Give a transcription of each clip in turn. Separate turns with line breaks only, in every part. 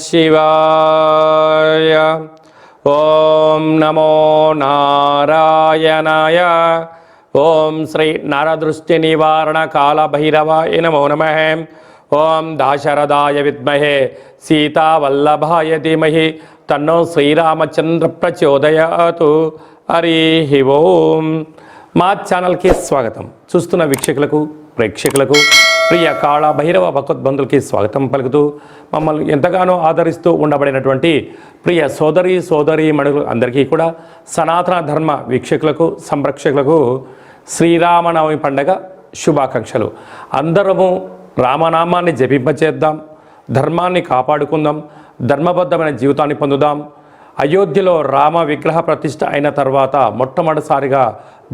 శివాయ. ఓం నమో నారాయణాయ. ఓం శ్రీ నరదృష్టి నివారణ కాళభైరవాయ నమో నమః. ఓం దాశరథాయ విద్మహే సీతావల్లభాయ ధీమహి తన్నో శ్రీరామచంద్ర ప్రచోదయాతు. హరి ఓం. మా ఛానల్కి స్వాగతం. చూస్తున్న వీక్షకులకు ప్రేక్షకులకు ప్రియ కాళభైరవ భగవద్బంధులకి స్వాగతం పలుకుతూ మమ్మల్ని ఎంతగానో ఆదరిస్తూ ఉండబడినటువంటి ప్రియ సోదరీ మణులు అందరికీ కూడా సనాతన ధర్మ వీక్షకులకు సంరక్షకులకు శ్రీరామనవమి పండగ శుభాకాంక్షలు. అందరము రామనామాన్ని జపింపచేద్దాం, ధర్మాన్ని కాపాడుకుందాం, ధర్మబద్ధమైన జీవితాన్ని పొందుదాం. అయోధ్యలో రామ విగ్రహ ప్రతిష్ఠ అయిన తర్వాత మొట్టమొదటిసారిగా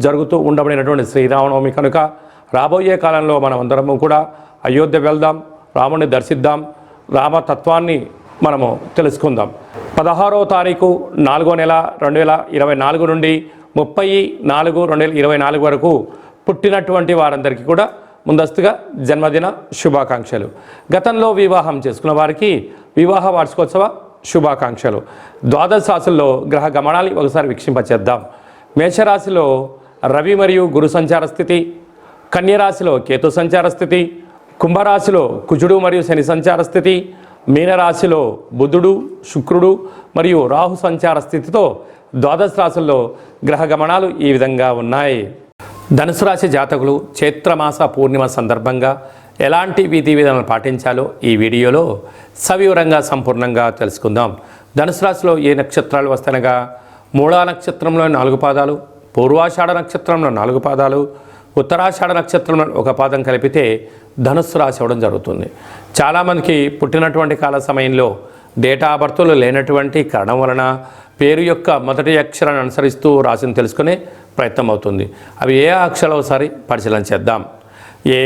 జరుగుతూ ఉండబడినటువంటి శ్రీరామనవమి కనుక రాబోయే కాలంలో మనం అందరము కూడా అయోధ్య వెళ్దాం, రాముని దర్శిద్దాం, రామతత్వాన్ని మనము తెలుసుకుందాం. 16వ తారీఖు 4వ నెల 2024 నుండి 30/4/2024 వరకు పుట్టినటువంటి వారందరికీ కూడా ముందస్తుగా జన్మదిన శుభాకాంక్షలు. గతంలో వివాహం చేసుకున్న వారికి వివాహ వార్షికోత్సవ శుభాకాంక్షలు. ద్వాదశ రాశుల్లో గ్రహ గమనాన్ని ఒకసారి వీక్షింపచేద్దాం. మేషరాశిలో రవి మరియు గురు సంచార స్థితి, కన్యరాశిలో కేతు సంచార స్థితి, కుంభరాశిలో కుజుడు మరియు శని సంచార స్థితి, మీనరాశిలో బుధుడు శుక్రుడు మరియు రాహు సంచార స్థితితో ద్వాదశ రాశుల్లో గ్రహ గమనాలు ఈ విధంగా ఉన్నాయి. ధనుసు రాశి జాతకులు చైత్రమాస పూర్ణిమ సందర్భంగా ఎలాంటి విధి విధానాలు పాటించాలో ఈ వీడియోలో సవివరంగా సంపూర్ణంగా తెలుసుకుందాం. ధనుసు రాశిలో ఏ నక్షత్రాలు వస్తాయనగా మూలా నక్షత్రంలో 4 పాదాలు, పూర్వాషాఢ నక్షత్రంలో 4 పాదాలు, ఉత్తరాషాఢ నక్షత్రంలో 1 పాదం కలిపితే ధనుస్సు రాశి అవ్వడం జరుగుతుంది. చాలామందికి పుట్టినటువంటి కాల సమయంలో డేటా ఆఫ్ బర్త్లు లేనటువంటి కారణం వలన పేరు యొక్క మొదటి అక్షరాన్ని అనుసరిస్తూ రాశిని తెలుసుకునే ప్రయత్నం అవుతుంది. అవి ఏ అక్షరాలు ఒకసారి పరిశీలన చేద్దాం. ఏ,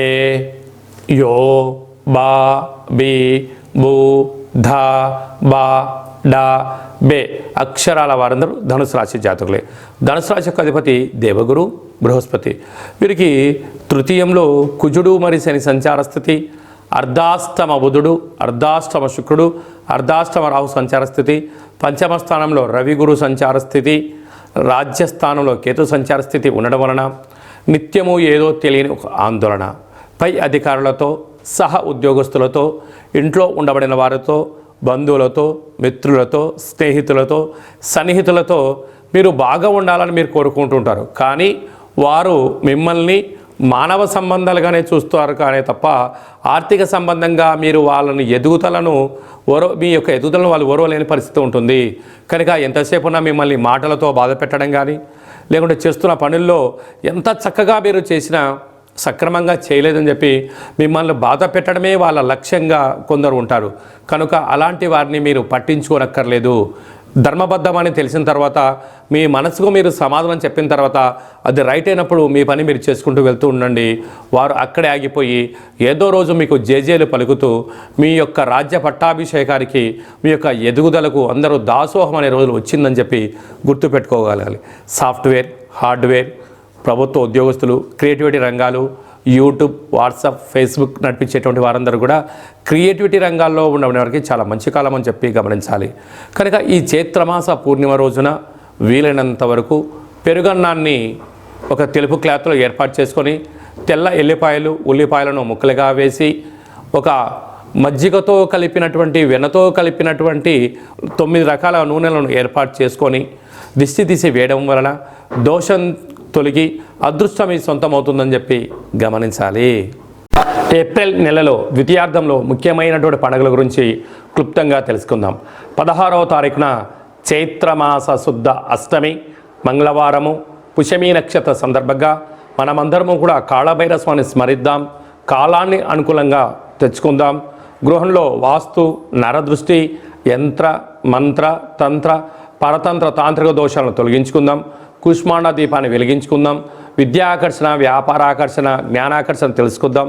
యో, బా, బి, బు, ధ, బా, డా, బే అక్షరాల వారందరూ ధనుసు రాశి జాతకులే. ధనుసు రాశి యొక్క అధిపతి దేవగురు బృహస్పతి. వీరికి తృతీయంలో కుజుడు మరియు శని సంచార స్థితి, అర్ధాష్టమ బుధుడు, అర్ధాష్టమ శుక్రుడు, అర్ధాష్టమ రాహు సంచార స్థితి, పంచమ స్థానంలో రవి గురు సంచార స్థితి, రాజ్యస్థానంలో కేతు సంచార స్థితి ఉండడం వలన నిత్యము ఏదో తెలియని ఒక ఆందోళన, పై అధికారులతో సహ ఉద్యోగస్తులతో, ఇంట్లో ఉండబడిన వారితో, బంధువులతో, మిత్రులతో, స్నేహితులతో, సన్నిహితులతో మీరు బాగా ఉండాలని మీరు కోరుకుంటుంటారు. కానీ వారు మిమ్మల్ని మానవ సంబంధాలుగానే చూస్తారు కానీ తప్ప ఆర్థిక సంబంధంగా మీరు వాళ్ళని ఎదుగుదలను మీ యొక్క ఎదుగుదలను వాళ్ళు ఓర్వలేని పరిస్థితి ఉంటుంది. కనుక ఎంతసేపు ఉన్నా మిమ్మల్ని మాటలతో బాధ పెట్టడం కానీ లేకుంటే చేస్తున్న పనుల్లో ఎంత చక్కగా మీరు చేసినా సక్రమంగా చేయలేదని చెప్పి మిమ్మల్ని బాధ పెట్టడమే వాళ్ళ లక్ష్యంగా కొందరు ఉంటారు. కనుక అలాంటి వారిని మీరు పట్టించుకోనక్కర్లేదు. ధర్మబద్ధమని తెలిసిన తర్వాత మీ మనసుకు మీరు సమాధానం చెప్పిన తర్వాత అది రైట్ అయినప్పుడు మీ పని మీరు చేసుకుంటూ వెళ్తూ ఉండండి. వారు అక్కడే ఆగిపోయి ఏదో రోజు మీకు జేజేలు పలుకుతూ మీ యొక్క రాజ్య పట్టాభిషేకానికి మీ యొక్క ఎదుగుదలకు అందరూ దాసోహం అనే రోజులు వచ్చిందని చెప్పి గుర్తుపెట్టుకోగలగాలి. సాఫ్ట్వేర్, హార్డ్వేర్, ప్రభుత్వ ఉద్యోగస్తులు, క్రియేటివిటీ రంగాలు, యూట్యూబ్, వాట్సాప్, ఫేస్బుక్ నడిపించేటువంటి వారందరూ కూడా క్రియేటివిటీ రంగాల్లో ఉన్న వారికి చాలా మంచి కాలం అని చెప్పి గమనించాలి. కనుక ఈ చైత్రమాస పూర్ణిమ రోజున వీలైనంత వరకు పెరుగన్నాన్ని ఒక తెలుపు క్లాత్లో ఏర్పాటు చేసుకొని తెల్ల ఎల్లిపాయలు, ఉల్లిపాయలను ముక్కలుగా వేసి ఒక మజ్జిగతో కలిపినటువంటి వెన్నతో కలిపినటువంటి 9 రకాల నూనెలను ఏర్పాటు చేసుకొని దిష్టి తీసి వేయడం వలన దోషం తొలగి అదృష్టం మీ సొంతమవుతుందని చెప్పి గమనించాలి. ఏప్రిల్ నెలలో ద్వితీయార్థంలో ముఖ్యమైనటువంటి పండుగల గురించి క్లుప్తంగా తెలుసుకుందాం. 16వ తారీఖున చైత్రమాస శుద్ధ అష్టమి మంగళవారము పుష్యమి నక్షత్ర సందర్భంగా మనమందరము కూడా కాళభైరవ స్వామిని స్మరిద్దాం, కాలాన్ని అనుకూలంగా తెచ్చుకుందాం. గృహంలో వాస్తు, నరదృష్టి, యంత్ర, మంత్ర, తంత్ర, పరతంత్ర, తాంత్రిక దోషాలను తొలగించుకుందాం. కుష్మాండ దీపాన్ని వెలిగించుకుందాం. విద్యాకర్షణ, వ్యాపారాకర్షణ, జ్ఞానాకర్షణ తెలుసుకుందాం.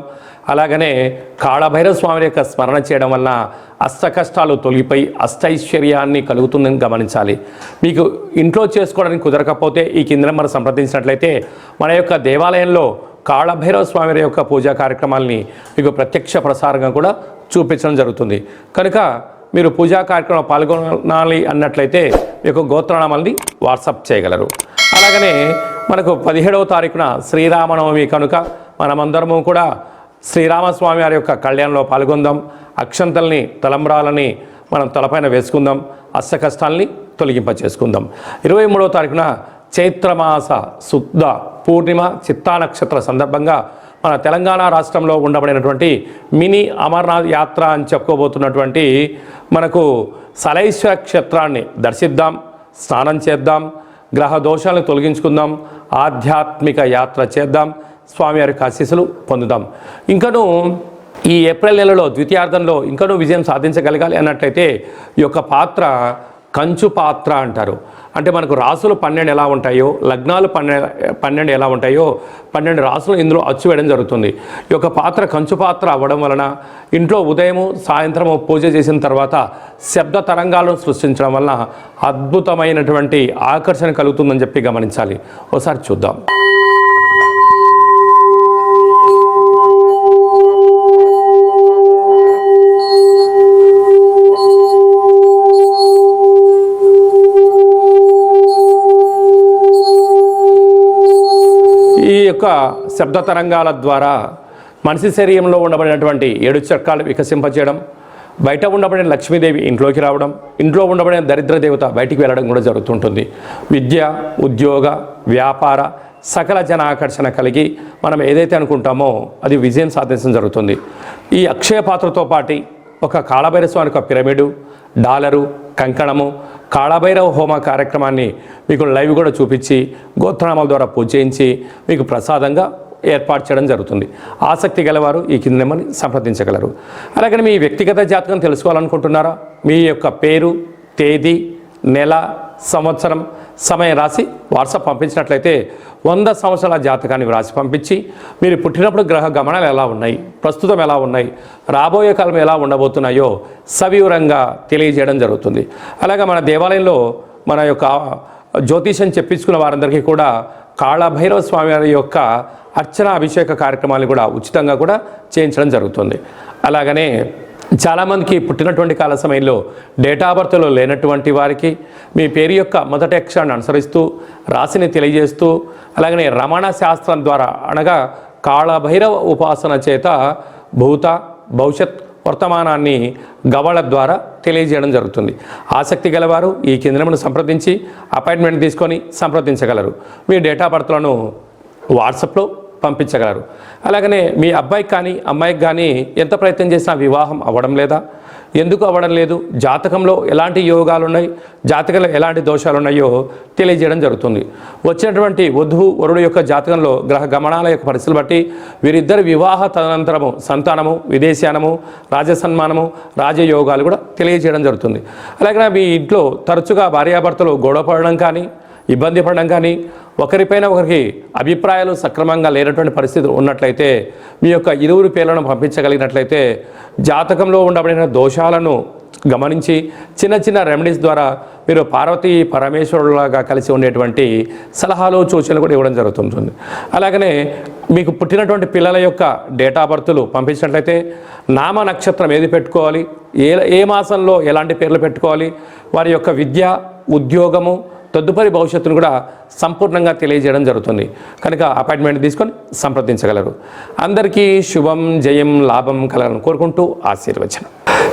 అలాగనే కాళభైరవ స్వామి యొక్క స్మరణ చేయడం వలన అష్ట కష్టాలు తొలగిపోయి అష్టైశ్వర్యాన్ని కలుగుతుందని గమనించాలి. మీకు ఇంట్లో చేసుకోవడానికి కుదరకపోతే ఈ కింద మనం సంప్రదించినట్లయితే మన యొక్క దేవాలయంలో కాళభైరవ స్వామి యొక్క పూజా కార్యక్రమాలని మీకు ప్రత్యక్ష ప్రసారంగా కూడా చూపించడం జరుగుతుంది. కనుక మీరు పూజా కార్యక్రమంలో పాల్గొనాలి అన్నట్లయితే మీకు గోత్రనామాల్ని వాట్సాప్ చేయగలరు. అలాగనే మనకు 17వ తారీఖున శ్రీరామనవమి కనుక మనమందరము కూడా శ్రీరామస్వామి వారి యొక్క కళ్యాణంలో పాల్గొందాం. అక్షంతల్ని తలంబ్రాలని మనం తలపైన వేసుకుందాం. అష్ట కష్టాలని తొలగింప చేసుకుందాం. 23వ తారీఖున చైత్రమాస శుద్ధ పూర్ణిమ చిత్తా నక్షత్ర సందర్భంగా మన తెలంగాణ రాష్ట్రంలో ఉండబడినటువంటి మినీ అమర్నాథ్ యాత్ర అని చెప్పుకోబోతున్నటువంటి మనకు సలైశ్వర క్షేత్రాన్ని దర్శిద్దాం, స్నానం చేద్దాం, గ్రహ దోషాలను తొలగించుకుందాం, ఆధ్యాత్మిక యాత్ర చేద్దాం, స్వామివారి ఆశీస్సులు పొందుదాం. ఇంకనూ ఈ ఏప్రిల్ నెలలో ద్వితీయార్థంలో ఇంకనూ విజయం సాధించగలగాలి అన్నట్లయితే ఈ యొక్క పాత్ర కంచు పాత్ర అంటారు. అంటే మనకు రాసులు 12 ఎలా ఉంటాయో, లగ్నాలు 12 ఎలా ఉంటాయో 12 రాసులు ఇందులో అచ్చు వేయడం జరుగుతుంది. ఈ యొక్క పాత్ర కంచు పాత్ర అవ్వడం వలన ఇంట్లో ఉదయము సాయంత్రము పూజ చేసిన తర్వాత శబ్ద తరంగాలను సృష్టించడం వలన అద్భుతమైనటువంటి ఆకర్షణ కలుగుతుందని చెప్పి గమనించాలి. ఒకసారి చూద్దాం. ఈ యొక్క శబ్ద తరంగాల ద్వారా మనిషి శరీరంలో ఉండబడినటువంటి 7 చక్రాలు వికసింపజేయడం, బయట ఉండబడిన లక్ష్మీదేవి ఇంట్లోకి రావడం, ఇంట్లో ఉండబడిన దరిద్ర దేవత బయటికి వెళ్ళడం కూడా జరుగుతుంటుంది. విద్య, ఉద్యోగ, వ్యాపార సకల జన ఆకర్షణ కలిగి మనం ఏదైతే అనుకుంటామో అది విజయం సాధించడం జరుగుతుంది. ఈ అక్షయ పాత్రతో పాటు ఒక కాళభైరవ స్వామికి ఒక పిరమిడు, డాలరు, కంకణము, కాళభైరవ హోమ కార్యక్రమాన్ని మీకు లైవ్ కూడా చూపించి గోత్రనామాల ద్వారా పూజ చేయించి మీకు ప్రసాదంగా ఏర్పాటు చేయడం జరుగుతుంది. ఆసక్తి గలవారు ఈ కింద నెంబర్ని సంప్రదించగలరు. అలాగే మీ వ్యక్తిగత జాతకం తెలుసుకోవాలనుకుంటున్నారా? మీ యొక్క పేరు, తేదీ, నెల, సంవత్సరం, సమయం రాసి వాట్సాప్ పంపించినట్లయితే 100 సంవత్సరాల జాతకాన్ని వ్రాసి పంపించి మీరు పుట్టినప్పుడు గ్రహ గమనాలు ఎలా ఉన్నాయి, ప్రస్తుతం ఎలా ఉన్నాయి, రాబోయే కాలం ఎలా ఉండబోతున్నాయో సవివరంగా తెలియజేయడం జరుగుతుంది. అలాగే మన దేవాలయంలో మన యొక్క జ్యోతిషం చెప్పించుకున్న వారందరికీ కూడా కాళభైరవ స్వామి వారి యొక్క అర్చన అభిషేక కార్యక్రమాలు కూడా ఉచితంగా కూడా చేయించడం జరుగుతుంది. అలాగనే చాలామందికి పుట్టినటువంటి కాల సమయంలో డేట్ ఆఫ్ బర్త్లో లేనటువంటి వారికి మీ పేరు యొక్క మొదటి అక్షరాన్ని అనుసరిస్తూ రాశిని తెలియజేస్తూ అలాగనే రమణ శాస్త్రం ద్వారా అనగా కాళభైరవ ఉపాసన చేత భూత భవిష్యత్ వర్తమానాన్ని గవళ ద్వారా తెలియజేయడం జరుగుతుంది. ఆసక్తి గలవారు ఈ కేంద్రమును సంప్రదించి అపాయింట్మెంట్ తీసుకొని సంప్రదించగలరు. మీ డేట్ ఆఫ్ బర్త్లను వాట్సాప్లో పంపించగలరు. అలాగనే మీ అబ్బాయికి కానీ అమ్మాయికి కానీ ఎంత ప్రయత్నం చేసినా వివాహం అవ్వడం లేదా, ఎందుకు అవ్వడం లేదు, జాతకంలో ఎలాంటి యోగాలు ఉన్నాయి, జాతకంలో ఎలాంటి దోషాలు ఉన్నాయో తెలియజేయడం జరుగుతుంది. వచ్చినటువంటి వధువు వరుడు యొక్క జాతకంలో గ్రహ గమనాల యొక్క పరిస్థితులు బట్టి వీరిద్దరి వివాహ తదనంతరము సంతానము, విదేశానము, రాజసన్మానము, రాజయోగాలు కూడా తెలియజేయడం జరుగుతుంది. అలాగే మీ ఇంట్లో తరచుగా భార్యాభర్తలు గొడవ పడడం కానీ, ఇబ్బంది పడడం కానీ, ఒకరిపైన ఒకరికి అభిప్రాయాలు సక్రమంగా లేనటువంటి పరిస్థితులు ఉన్నట్లయితే మీ యొక్క ఇరువురు పేర్లను పంపించగలిగినట్లయితే జాతకంలో ఉండబడిన దోషాలను గమనించి చిన్న చిన్న రెమెడీస్ ద్వారా మీరు పార్వతీ పరమేశ్వరులాగా కలిసి ఉండేటువంటి సలహాలు సూచనలు కూడా ఇవ్వడం జరుగుతుంటుంది. అలాగనే మీకు పుట్టినటువంటి పిల్లల యొక్క డేట్ ఆఫ్ బర్త్లు పంపించినట్లయితే నామ నక్షత్రం ఏది పెట్టుకోవాలి, ఏ మాసంలో ఎలాంటి పేర్లు పెట్టుకోవాలి, వారి యొక్క విద్య, ఉద్యోగము, తదుపరి భవిష్యత్తును కూడా సంపూర్ణంగా తెలియజేయడం జరుగుతుంది. కనుక అపాయింట్మెంట్ తీసుకొని సంప్రదించగలరు. అందరికీ శుభం, జయం, లాభం కలగాలని కోరుకుంటూ ఆశీర్వచనం.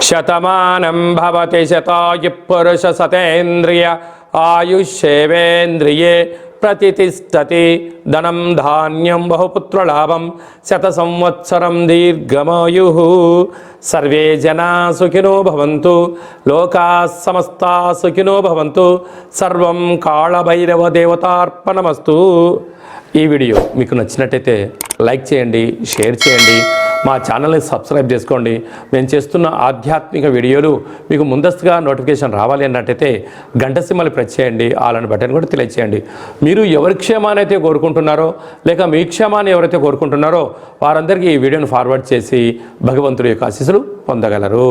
శతమానం భవతి శతాయు పురుష సతేంద్రియ ఆయుష్యేవేంద్రియే ప్రతిష్టతి ధనం ధాన్యం బహుపుత్రలాభం శత సంవత్సరం దీర్ఘమాయు. సర్వే జనా సుఖినో భవంతు, లోకా సమస్తా సుఖినో భవంతు. సర్వం కాళభైరవ దేవతార్పణమస్తు. ఈ వీడియో మీకు నచ్చినట్టయితే లైక్ చేయండి, షేర్ చేయండి, మా ఛానల్ని సబ్స్క్రైబ్ చేసుకోండి. మేము చేస్తున్న ఆధ్యాత్మిక వీడియోలు మీకు ముందస్తుగా నోటిఫికేషన్ రావాలి అన్నట్టయితే గంట సింబల్ ప్రెస్ చేయండి, ఆలని బటన్ కూడా తెలియచేయండి. మీరు ఎవరి క్షేమాన్ని అయితే కోరుకుంటున్నారో లేక మీ క్షేమాన్ని ఎవరైతే కోరుకుంటున్నారో వారందరికీ ఈ వీడియోను ఫార్వర్డ్ చేసి భగవంతుడి యొక్క ఆశీస్సులు పొందగలరు.